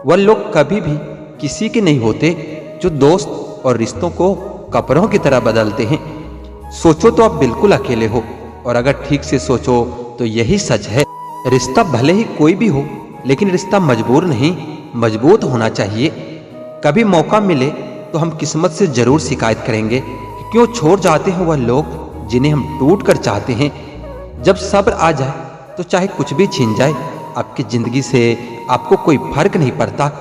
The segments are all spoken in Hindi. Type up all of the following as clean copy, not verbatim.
वह लोग कभी भी किसी के नहीं होते जो दोस्त और रिश्तों को कपड़ों की तरह बदलते हैं। सोचो तो आप बिल्कुल अकेले हो, और अगर ठीक से सोचो तो यही सच है। रिश्ता भले ही कोई भी हो, लेकिन रिश्ता मजबूर नहीं, मजबूत होना चाहिए। कभी मौका मिले तो हम किस्मत से जरूर शिकायत करेंगे कि क्यों छोड़ जाते हैं वह लोग जिन्हें हम टूट कर चाहते हैं। जब सब्र आ जाए तो चाहे कुछ भी छीन जाए, आपकी जिंदगी से आपको कोई फर्क नहीं पड़ता।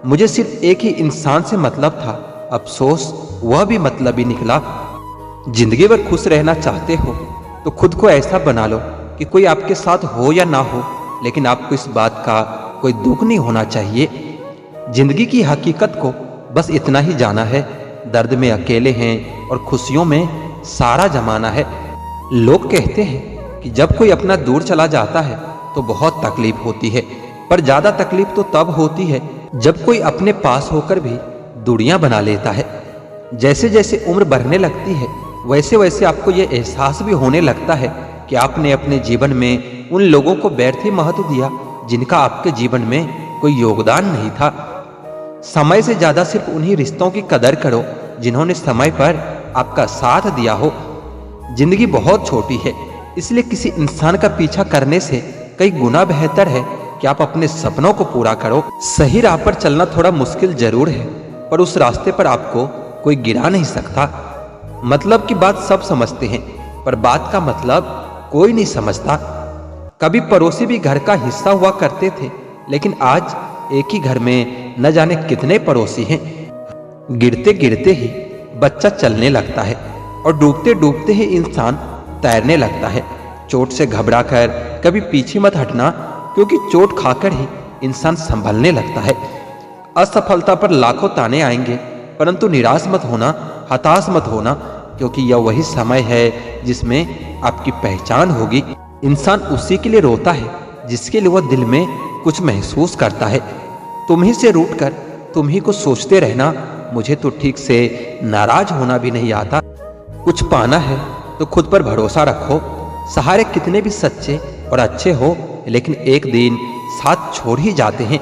मुझे सिर्फ एक ही इंसान से मतलब था, अफसोस वह भी मतलब ही निकला। जिंदगी भर खुश रहना चाहते हो तो खुद को ऐसा बना लो कि कोई आपके साथ हो या ना हो, लेकिन आपको इस बात का कोई दुख नहीं होना चाहिए। जिंदगी की हकीकत को बस इतना ही जाना है, दर्द में अकेले हैं और खुशियों में सारा जमाना है। लोग कहते हैं कि जब कोई अपना दूर चला जाता है तो बहुत तकलीफ होती है, पर ज्यादा तकलीफ तो तब होती है जब कोई अपने पास होकर भी दूरियां बना लेता है। जैसे जैसे उम्र बढ़ने लगती है, वैसे वैसे आपको यह एहसास भी होने लगता है कि आपने अपने जीवन में उन लोगों को व्यर्थ ही महत्व दिया जिनका आपके जीवन में कोई योगदान नहीं था। समय से ज्यादा सिर्फ उन्हीं रिश्तों की कदर करो जिन्होंने समय पर आपका साथ दिया हो। जिंदगी बहुत छोटी है, इसलिए किसी इंसान का पीछा करने से कई गुना बेहतर है कि आप अपने सपनों को पूरा करो। सही राह पर चलना थोड़ा मुश्किल जरूर है, पर उस रास्ते पर आपको कोई गिरा नहीं सकता। मतलब की बात सब समझते हैं, पर बात का मतलब कोई नहीं समझता। कभी पड़ोसी भी घर का हिस्सा हुआ करते थे, लेकिन आज एक ही घर में न जाने कितने पड़ोसी हैं। गिरते गिरते ही बच्चा चलने लगता है, और डूबते डूबते ही इंसान तैरने लगता है। चोट से घबराकर कभी पीछे मत हटना, क्योंकि चोट खाकर ही इंसान संभलने लगता है। असफलता पर लाखों ताने आएंगे, परंतु निराश मत होना, हताश मत होना, क्योंकि यह वही समय है जिसमें आपकी पहचान होगी। इंसान उसी के लिए रोता है जिसके लिए वह दिल में कुछ महसूस करता है। तुम ही से रूठकर तुम ही को सोचते रहना, मुझे तो ठीक से नाराज होना भी नहीं आता। कुछ पाना है तो खुद पर भरोसा रखो। सहारे कितने भी सच्चे और अच्छे हो, लेकिन एक दिन साथ छोड़ ही जाते हैं।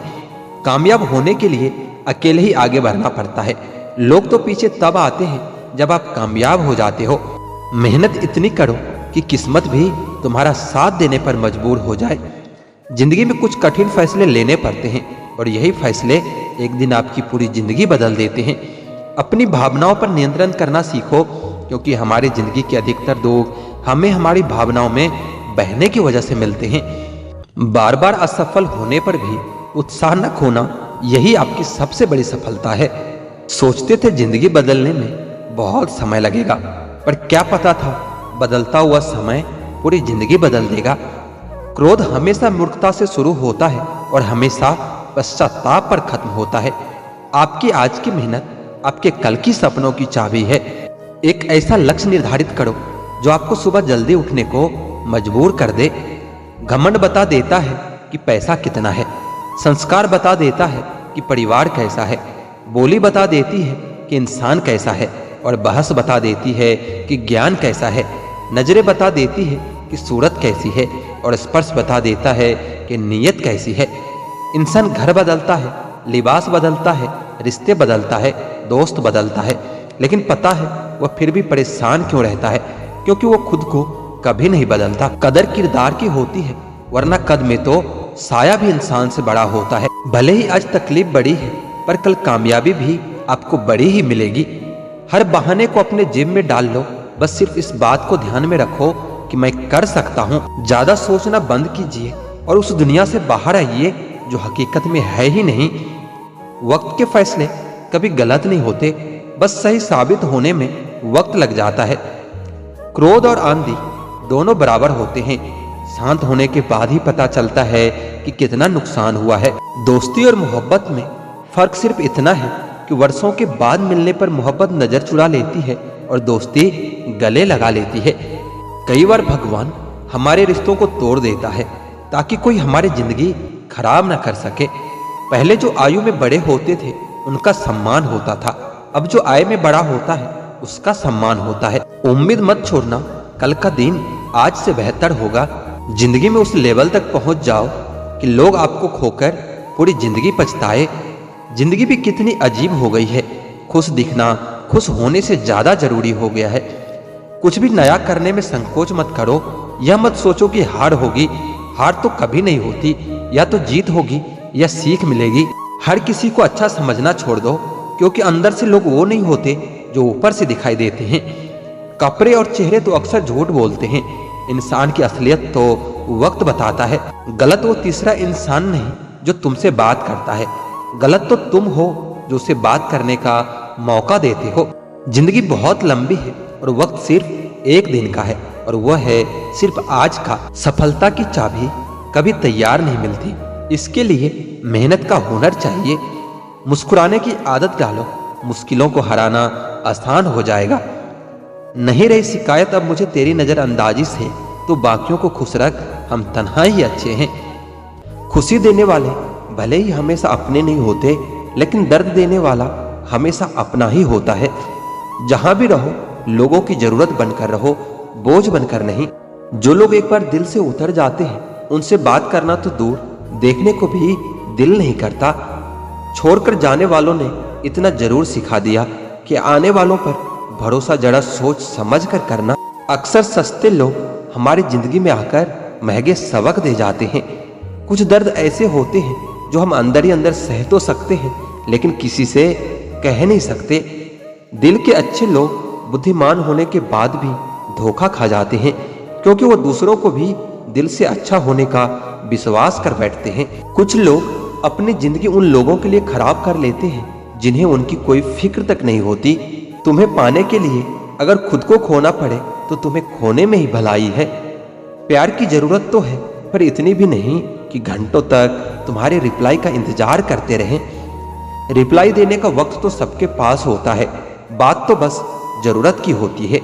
कामयाब होने के लिए अकेले ही आगे बढ़ना पड़ता है। लोग तो पीछे तब आते हैं जब आप कामयाब हो जाते हो। मेहनत इतनी करो कि किस्मत भी तुम्हारा साथ देने पर मजबूर हो जाए। जिंदगी में कुछ कठिन फैसले लेने पड़ते हैं, और यही फैसले एक दिन आपकी पूरी जिंदगी बदल देते हैं। अपनी भावनाओं पर नियंत्रण करना सीखो, क्योंकि हमारी जिंदगी के अधिकतर दुख हमें हमारी भावनाओं में बहने की वजह से मिलते हैं। बार बार असफल होने पर भी उत्साह न खोना, यही आपकी सबसे बड़ी सफलता है। सोचते थे जिंदगी बदलने में बहुत समय लगेगा, पर क्या पता था बदलता हुआ समय पूरी जिंदगी बदल देगा। क्रोध हमेशा मूर्खता से शुरू होता है और हमेशा पश्चाताप पर खत्म होता है। आपकी आज की मेहनत आपके कल की सपनों की चाबी है। एक ऐसा लक्ष्य निर्धारित करो जो आपको सुबह जल्दी उठने को मजबूर कर दे। घमंड बता देता है कि पैसा कितना है, संस्कार बता देता है कि परिवार कैसा है, बोली बता देती है कि इंसान कैसा है, और बहस बता देती है कि ज्ञान कैसा है। नजरें बता देती है कि सूरत कैसी है, और स्पर्श बता देता है कि नीयत कैसी है। इंसान घर बदलता है, लिबास बदलता है, रिश्ते बदलता है, दोस्त बदलता है, लेकिन पता है वह फिर भी परेशान क्यों रहता है, क्योंकि वो खुद को कभी नहीं बदलता। कदर किरदार की होती है, वरना कद में तो साया भी इंसान से बड़ा होता है। भले ही आज तकलीफ बड़ी है, पर कल कामयाबी भी आपको बड़ी ही मिलेगी। हर बहाने को अपने जेब में डाल लो, बस सिर्फ इस बात को ध्यान में रखो कि मैं कर सकता हूँ। ज्यादा सोचना बंद कीजिए और उस दुनिया से बाहर आइए जो हकीकत में है ही नहीं। वक्त के फैसले कभी गलत नहीं होते, बस सही साबित होने में वक्त लग जाता है। क्रोध और आंधी दोनों बराबर होते हैं, शांत होने के बाद ही पता चलता है कि कितना नुकसान हुआ है। दोस्ती और मोहब्बत में फर्क सिर्फ इतना है कि वर्षों के बाद मिलने पर मोहब्बत नजर चुरा लेती है और दोस्ती गले लगा लेती है। कई बार भगवान हमारे रिश्तों को तोड़ देता है ताकि कोई हमारी जिंदगी खराब ना कर सके। पहले जो आयु में बड़े होते थे उनका सम्मान होता था, अब जो आय में बड़ा होता है उसका सम्मान होता है। उम्मीद मत छोड़ना, कल का दिन आज से बेहतर होगा। जिंदगी में उस लेवल तक पहुंच जाओ कि लोग आपको खोकर पूरी जिंदगी पछताए। जिंदगी भी कितनी अजीब हो गई है। खुश दिखना खुश होने से ज्यादा जरूरी हो गया है। कुछ भी नया करने में संकोच मत करो। यह मत सोचो कि हार होगी। हार तो कभी नहीं होती, या तो जीत होगी या सीख मिलेगी। हर किसी को अच्छा समझना छोड़ दो, क्योंकि अंदर से लोग वो नहीं होते जो ऊपर से दिखाई देते हैं। कपड़े और चेहरे तो अक्सर झूठ बोलते हैं। इंसान की असलियत तो वक्त बताता है। गलत वो तीसरा इंसान नहीं जो तुमसे बात करता है, गलत तो तुम हो जो उसे बात करने का मौका देते हो। जिंदगी बहुत लंबी है और वक्त सिर्फ एक दिन का है, और वह है सिर्फ आज का। सफलता की चाबी कभी तैयार नहीं मिलती, इसके लिए मेहनत का हुनर चाहिए। मुस्कुराने की आदत डालो, मुश्किलों को हराना आसान हो जाएगा। नहीं रही शिकायत अब मुझे तेरी नजरअंदाजी से, तो बाकियों को खुश रख, हम तन्हा ही अच्छे हैं। खुशी देने वाले भले ही हमेशा अपने नहीं होते, लेकिन दर्द देने वाला हमेशा अपना ही होता है। जहां भी रहो लोगों की जरूरत बनकर रहो, बोझ बनकर नहीं। जो लोग एक बार दिल से उतर जाते हैं उनसे बात करना तो दूर, देखने को भी दिल नहीं करता। छोड़कर जाने वालों ने इतना जरूर सिखा दिया कि आने वालों पर भरोसा जरा सोच समझ कर करना। अक्सर सस्ते लोग हमारी जिंदगी में आकर महंगे सबक दे जाते हैं। कुछ दर्द ऐसे होते हैं जो हम अंदर ही अंदर सह तो सकते हैं, लेकिन किसी से कह नहीं सकते। दिल के अच्छे लोग बुद्धिमान होने के बाद भी धोखा खा जाते हैं, क्योंकि वो दूसरों को भी दिल से अच्छा होने का विश्वास कर बैठते हैं। कुछ लोग अपनी जिंदगी उन लोगों के लिए खराब कर लेते हैं जिन्हें उनकी कोई फिक्र तक नहीं होती। तुम्हें पाने के लिए अगर खुद को खोना पड़े तो तुम्हें खोने में ही भलाई है। प्यार की जरूरत तो है, पर इतनी भी नहीं कि घंटों तक तुम्हारे रिप्लाई का इंतजार करते रहें। रिप्लाई देने का वक्त तो सबके पास होता है, बात तो बस जरूरत की होती है।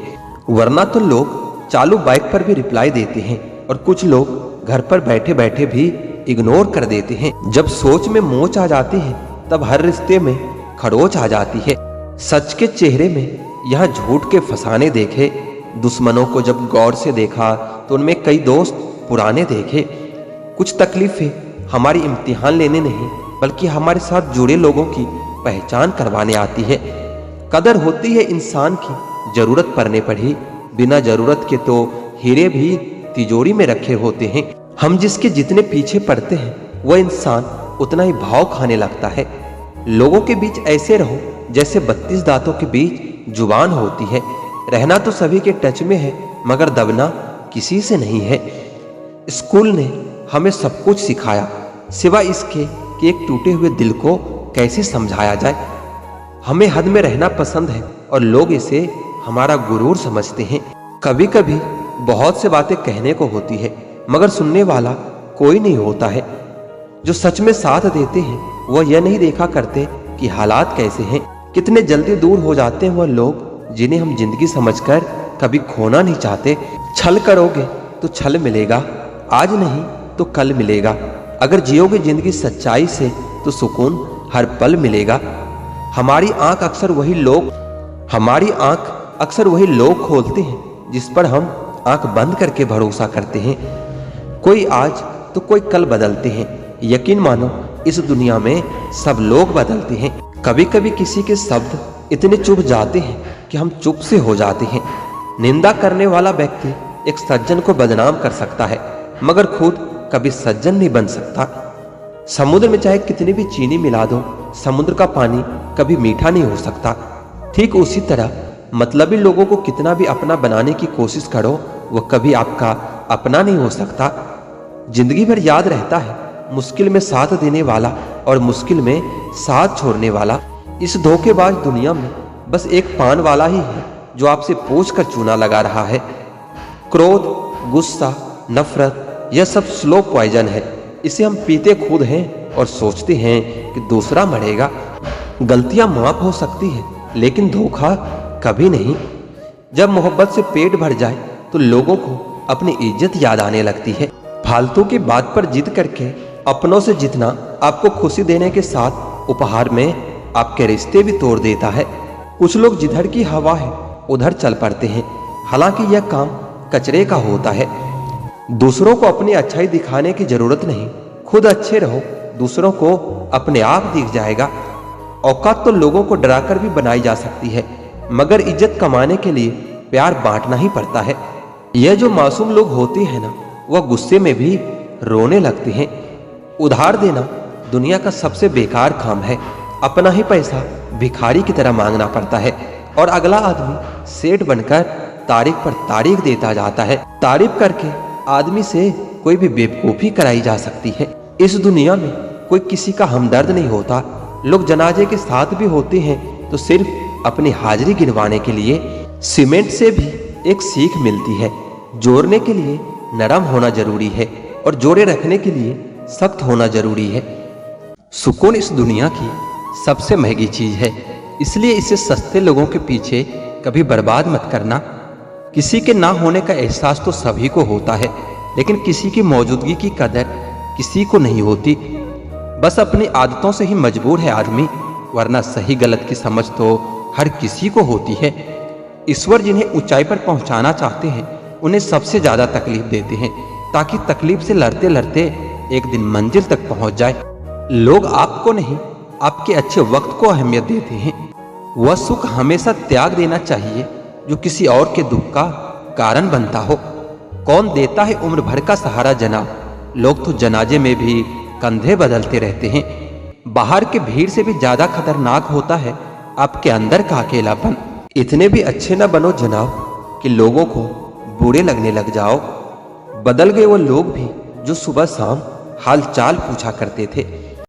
वरना तो लोग चालू बाइक पर भी रिप्लाई देते हैं, और कुछ लोग घर पर बैठे बैठे भी इग्नोर कर देते हैं। जब सोच में मोच आ जाती है तब हर रिश्ते में खरोच आ जाती है। सच के चेहरे में यहाँ झूठ के फसाने देखे। दुश्मनों को जब गौर से देखा तो उनमें कई दोस्त पुराने देखे। कुछ तकलीफें हमारी इम्तिहान लेने नहीं, बल्कि हमारे साथ जुड़े लोगों की पहचान करवाने आती है। कदर होती है इंसान की जरूरत पड़ने पर ही, बिना जरूरत के तो हीरे भी तिजोरी में रखे होते हैं। हम जिसके जितने पीछे पड़ते हैं वह इंसान उतना ही भाव खाने लगता है। लोगों के बीच ऐसे रहो जैसे 32 दांतों के बीच जुबान होती है। रहना तो सभी के टच में है, मगर दबना किसी से नहीं है। स्कूल ने हमें सब कुछ सिखाया, सिवा इसके कि एक टूटे हुए दिल को कैसे समझाया जाए। हमें हद में रहना पसंद है और लोग इसे हमारा गुरूर समझते हैं। कभी कभी बहुत से बातें कहने को होती है, मगर सुनने वाला कोई नहीं होता है। जो सच में साथ देते हैं वह यह नहीं देखा करते कि हालात कैसे हैं। कितने जल्दी दूर हो जाते हैं वह लोग जिन्हें हम जिंदगी समझकर कभी खोना नहीं चाहते। छल करोगे तो छल मिलेगा, आज नहीं तो कल मिलेगा। अगर जियोगे जिंदगी सच्चाई से तो सुकून हर पल मिलेगा। हमारी आंख अक्सर वही लोग खोलते हैं जिस पर हम आंख बंद करके भरोसा करते हैं। कोई आज तो कोई कल बदलते हैं। यकीन मानो इस दुनिया में सब लोग बदलते हैं। कभी कभी किसी के शब्द इतने चुभ जाते हैं कि हम चुप से हो जाते हैं। निंदा करने वाला व्यक्ति एक सज्जन को बदनाम कर सकता है, मगर खुद कभी सज्जन नहीं बन सकता। समुद्र में चाहे कितनी भी चीनी मिला दो, समुद्र का पानी कभी मीठा नहीं हो सकता। ठीक उसी तरह मतलबी लोगों को कितना भी अपना बनाने की कोशिश करो, वह कभी आपका अपना नहीं हो सकता। जिंदगी भर याद रहता है मुश्किल में साथ देने वाला और मुश्किल में साथ छोड़ने वाला। इस धोखेबाज दुनिया में बस एक पान वाला ही है जो आपसे पूछ कर चूना लगा रहा है। क्रोध, गुस्सा, नफरत, यह सब स्लो पॉइजन है। इसे हम पीते खुद हैं और सोचते हैं कि दूसरा मरेगा। गलतियां माफ हो सकती है, लेकिन धोखा कभी नहीं। जब मोहब्बत से पेट भर जाए तो लोगों को अपनी इज्जत याद आने लगती है। फालतू की बात पर जिद करके अपनों से जितना आपको खुशी देने के साथ उपहार में आपके रिश्ते भी तोड़ देता है। कुछ लोग जिधर की हवा है उधर चल पड़ते हैं, हालांकि यह काम कचरे का होता है। दूसरों को अपनी अच्छाई दिखाने की जरूरत नहीं, खुद अच्छे रहो दूसरों को अपने आप दिख जाएगा। औकात तो लोगों को डराकर भी बनाई जा सकती है, मगर इज्जत कमाने के लिए प्यार बांटना ही पड़ता है। यह जो मासूम लोग होते हैं ना, वह गुस्से में भी रोने लगते हैं। उधार देना दुनिया का सबसे बेकार काम है। अपना ही पैसा भिखारी की तरह मांगना पड़ता है और अगला आदमी सेठ बनकर तारीख पर तारीख देता जाता है। तारीफ करके आदमी से कोई भी बेवकूफ़ी कराई जा सकती है। इस दुनिया में कोई किसी का हमदर्द नहीं होता। लोग जनाजे के साथ भी होते हैं तो सिर्फ अपनी हाजिरी गिनवाने के लिए। सीमेंट से भी एक सीख मिलती है, जोड़ने के लिए नरम होना जरूरी है और जोड़े रखने के लिए सख्त होना जरूरी है। सुकून इस दुनिया की सबसे महंगी चीज है, इसलिए इसे सस्ते लोगों के पीछे कभी बर्बाद मत करना। किसी के ना होने का एहसास तो सभी को होता है, लेकिन किसी की मौजूदगी की कदर किसी को नहीं होती। बस अपनी आदतों से ही मजबूर है आदमी, वरना सही गलत की समझ तो हर किसी को होती है। ईश्वर जिन्हें ऊंचाई पर पहुंचाना चाहते हैं उन्हें सबसे ज्यादा तकलीफ देते हैं, ताकि तकलीफ से लड़ते लड़ते एक दिन मंजिल तक पहुंच जाए। लोग आपको नहीं, आपके अच्छे वक्त को अहमियत देते हैं। वह सुख हमेशा त्याग देना चाहिए जो किसी और के दुख का कारण बनता हो। कौन देता है उम्र भर का सहारा जनाब, लोग तो जनाजे में भी कंधे बदलते रहते हैं। बाहर के भीड़ से भी ज्यादा खतरनाक होता है आपके अंदर का अकेलापन। इतने भी अच्छे न बनो जनाब कि लोगों को बुरे लगने लग जाओ। बदल गए वो लोग भी जो सुबह शाम हाल चाल पूछा करते थे।